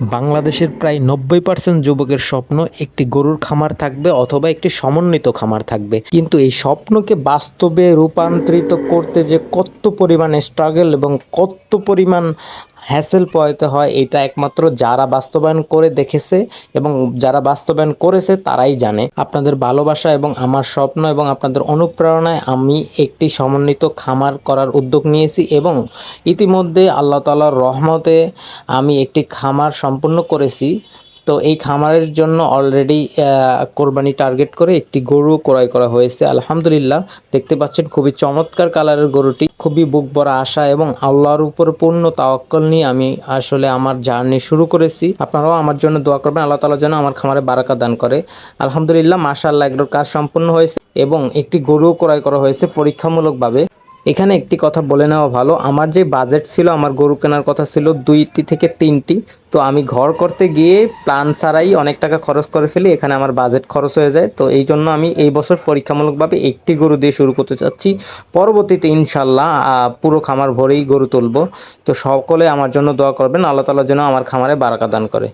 বাংলাদেশের প্রায় ৯০% যুবকের স্বপ্ন একটি গরুর খামার থাকবে অথবা একটি সমন্বিত খামার থাকবে। কিন্তু এই স্বপ্নকে বাস্তবে রূপান্তরিত করতে যে কত পরিমাণ স্ট্রাগল এবং কত পরিমাণ হ্যাসেল পোহাইতে হয়, এটা একমাত্র যারা বাস্তবায়ন করে দেখেছে এবং যারা বাস্তবায়ন করেছে তারাই জানে। আপনাদের ভালোবাসা এবং আমার স্বপ্ন এবং আপনাদের অনুপ্রেরণায় আমি একটি সমন্বিত খামার করার উদ্যোগ নিয়েছি এবং ইতিমধ্যে আল্লাহ তাআলার রহমতে আমি একটি খামার সম্পূর্ণ করেছি। তো এই খামারের জন্য অলরেডি কোরবানি টার্গেট করে একটি গরু ক্রয় করা হয়েছে। আলহামদুলিল্লাহ, দেখতে পাচ্ছেন খুবই চমৎকার কালারের গরুটি। খুবই বুক ভরা আশা এবং আল্লাহর উপর পূর্ণ তাওয়াক্কুল নিয়ে আমি আসলে আমার জার্নি শুরু করেছি। আপনারাও আমার জন্য দোয়া করবেন, আল্লাহ তাআলা যেন আমার খামারে বারাকা দান করে। আলহামদুলিল্লাহ, মাশাআল্লাহ, এগুলোর কাজ সম্পূর্ণ হয়েছে এবং একটি গরুও ক্রয় করা হয়েছে পরীক্ষামূলকভাবে। এখানে একটি কথা বলে নেওয়া ভালো, আমার যে বাজেট ছিল, আমার গরু কেনার কথা ছিল 2টি থেকে 3টি। তো আমি ঘর করতে গিয়ে প্ল্যান ছাড়াই অনেক টাকা খরচ করে ফেলি, এখানে আমার বাজেট খরচ হয়ে যায়। তো এই জন্য আমি এই বছর পরীক্ষামূলকভাবে একটি গরু দিয়ে শুরু করতে চাচ্ছি। পরবর্তীতে ইনশাল্লাহ পুরো খামার ভরেই গরু তুলব। তো সকলে আমার জন্য দোয়া করবেন, আল্লাহ তাআলা যেন আমার খামারে বারাকা দান করে।